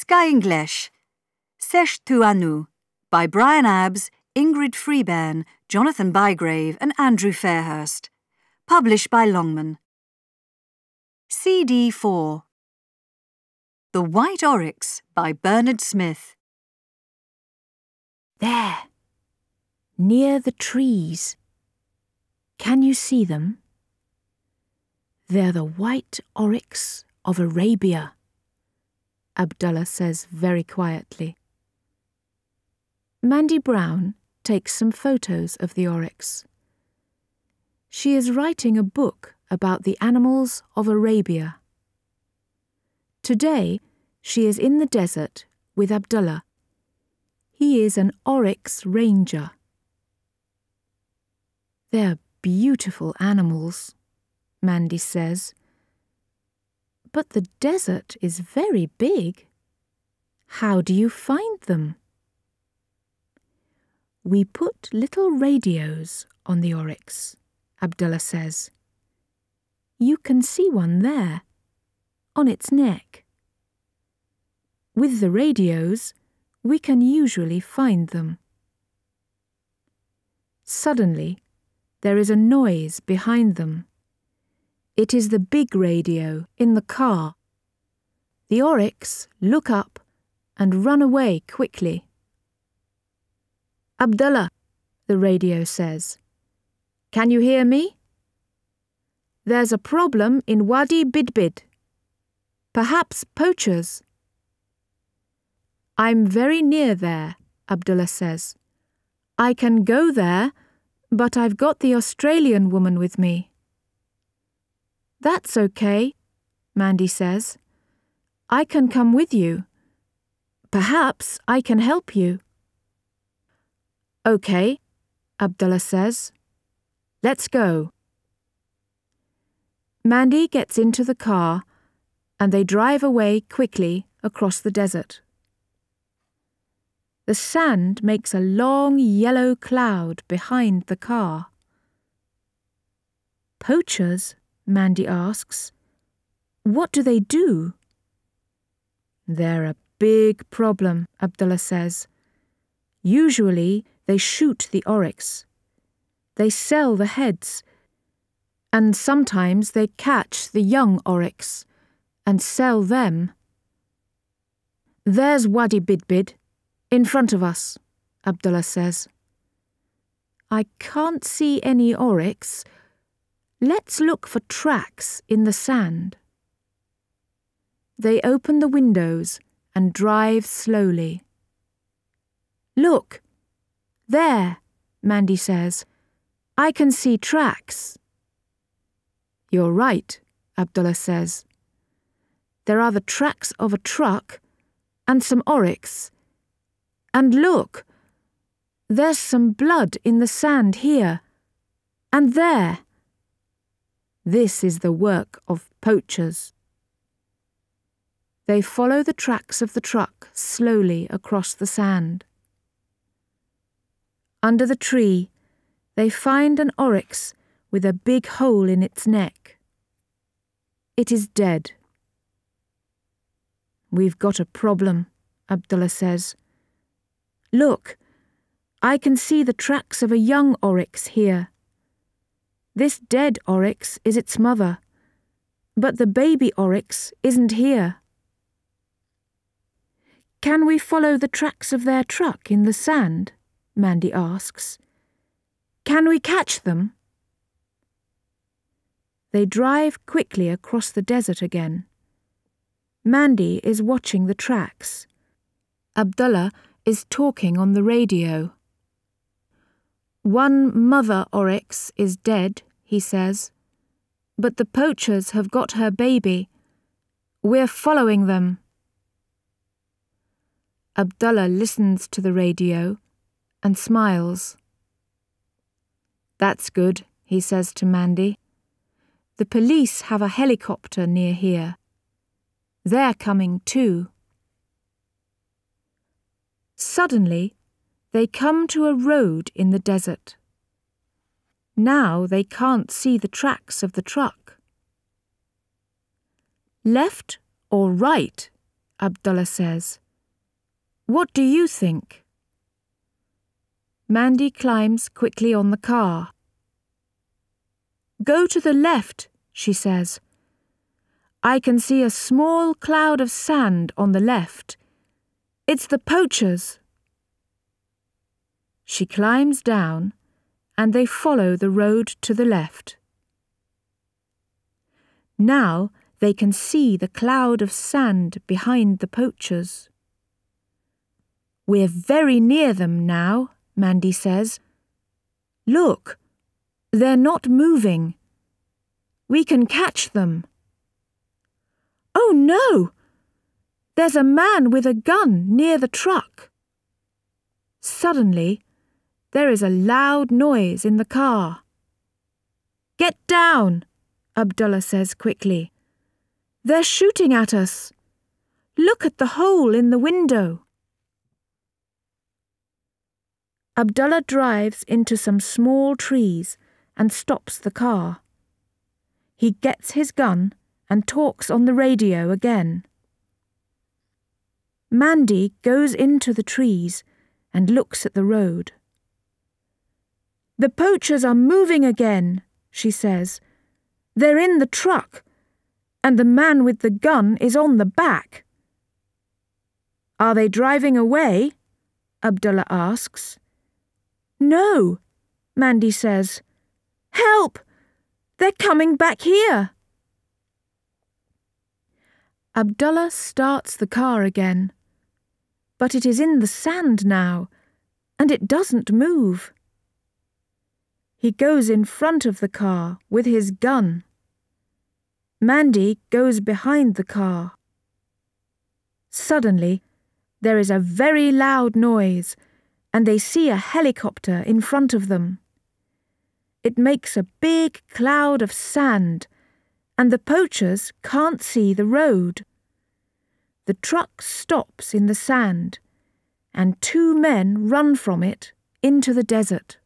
Ska English. Sesh tu anu by Brian Abbs, Ingrid Freebairn, Jonathan Bygrave and Andrew Fairhurst. Published by Longman. CD 4. The White Oryx by Bernard Smith. There, near the trees. Can you see them? They're the white oryx of Arabia, Abdullah says very quietly. Mandy Brown takes some photos of the oryx. She is writing a book about the animals of Arabia. Today, she is in the desert with Abdullah. He is an oryx ranger. They're beautiful animals, Mandy says. But the desert is very big. How do you find them? We put little radios on the oryx, Abdullah says. You can see one there, on its neck. With the radios, we can usually find them. Suddenly, there is a noise behind them. It is the big radio in the car. The oryx look up and run away quickly. Abdullah, the radio says. Can you hear me? There's a problem in Wadi Bidbid. Perhaps poachers. I'm very near there, Abdullah says. I can go there, but I've got the Australian woman with me. That's okay, Mandy says. I can come with you. Perhaps I can help you. Okay, Abdullah says. Let's go. Mandy gets into the car and they drive away quickly across the desert. The sand makes a long yellow cloud behind the car. Poachers? Mandy asks. What do they do? They're a big problem, Abdullah says. Usually they shoot the oryx. They sell the heads, and sometimes they catch the young oryx and sell them. There's Wadi Bidbid, in front of us, Abdullah says. I can't see any oryx. Let's look for tracks in the sand. They open the windows and drive slowly. Look, there, Mandy says. I can see tracks. You're right, Abdullah says. There are the tracks of a truck and some oryx. And look, there's some blood in the sand here and there. This is the work of poachers. They follow the tracks of the truck slowly across the sand. Under the tree, they find an oryx with a big hole in its neck. It is dead. We've got a problem, Abdullah says. Look, I can see the tracks of a young oryx here. This dead oryx is its mother, but the baby oryx isn't here. Can we follow the tracks of their truck in the sand? Mandy asks. Can we catch them? They drive quickly across the desert again. Mandy is watching the tracks. Abdullah is talking on the radio. One mother oryx is dead, he says, but the poachers have got her baby. We're following them. Abdullah listens to the radio and smiles. That's good, he says to Mandy. The police have a helicopter near here. They're coming too. Suddenly, they come to a road in the desert. Now they can't see the tracks of the truck. Left or right? Abdullah says. What do you think? Mandy climbs quickly on the car. Go to the left, she says. I can see a small cloud of sand on the left. It's the poachers. She climbs down, and they follow the road to the left. Now they can see the cloud of sand behind the poachers. We're very near them now, Mandy says. Look, they're not moving. We can catch them. Oh no! There's a man with a gun near the truck. Suddenly, there is a loud noise in the car. Get down, Abdullah says quickly. They're shooting at us. Look at the hole in the window. Abdullah drives into some small trees and stops the car. He gets his gun and talks on the radio again. Mandy goes into the trees and looks at the road. The poachers are moving again, she says. They're in the truck, and the man with the gun is on the back. Are they driving away? Abdullah asks. No, Mandy says. Help! They're coming back here. Abdullah starts the car again, but it is in the sand now, and it doesn't move. He goes in front of the car with his gun. Mandy goes behind the car. Suddenly, there is a very loud noise, and they see a helicopter in front of them. It makes a big cloud of sand, and the poachers can't see the road. The truck stops in the sand, and 2 men run from it into the desert.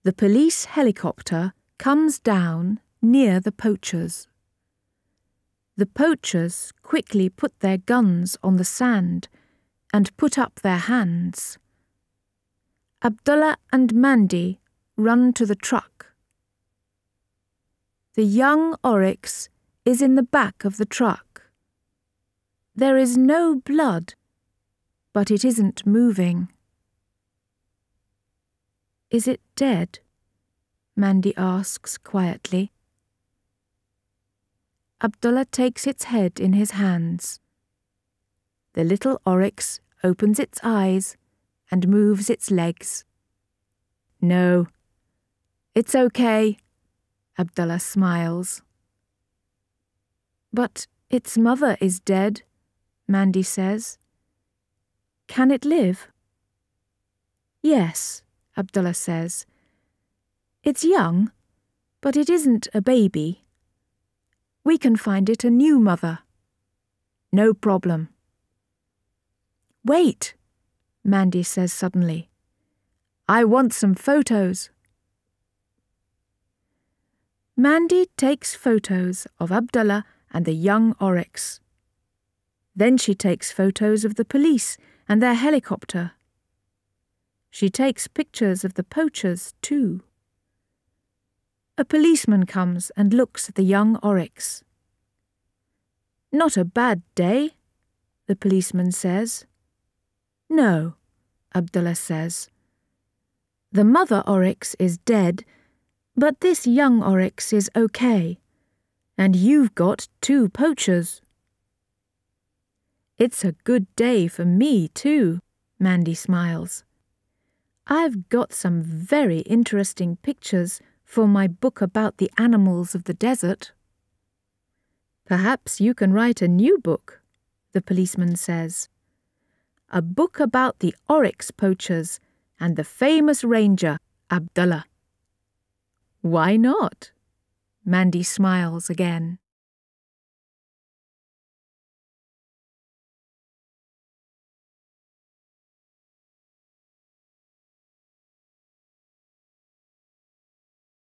The police helicopter comes down near the poachers. The poachers quickly put their guns on the sand and put up their hands. Abdullah and Mandy run to the truck. The young oryx is in the back of the truck. There is no blood, but it isn't moving. Is it dead? Mandy asks quietly. Abdullah takes its head in his hands. The little oryx opens its eyes and moves its legs. No, it's okay, Abdullah smiles. But its mother is dead, Mandy says. Can it live? Yes, Abdullah says. It's young, but it isn't a baby. We can find it a new mother. No problem. Wait, Mandy says suddenly. I want some photos. Mandy takes photos of Abdullah and the young oryx. Then she takes photos of the police and their helicopter. She takes pictures of the poachers too. A policeman comes and looks at the young oryx. Not a bad day, the policeman says. No, Abdullah says. The mother oryx is dead, but this young oryx is okay, and you've got 2 poachers. It's a good day for me too, Mandy smiles. I've got some very interesting pictures for my book about the animals of the desert. Perhaps you can write a new book, the policeman says. A book about the oryx poachers and the famous ranger, Abdullah. Why not? Mandy smiles again.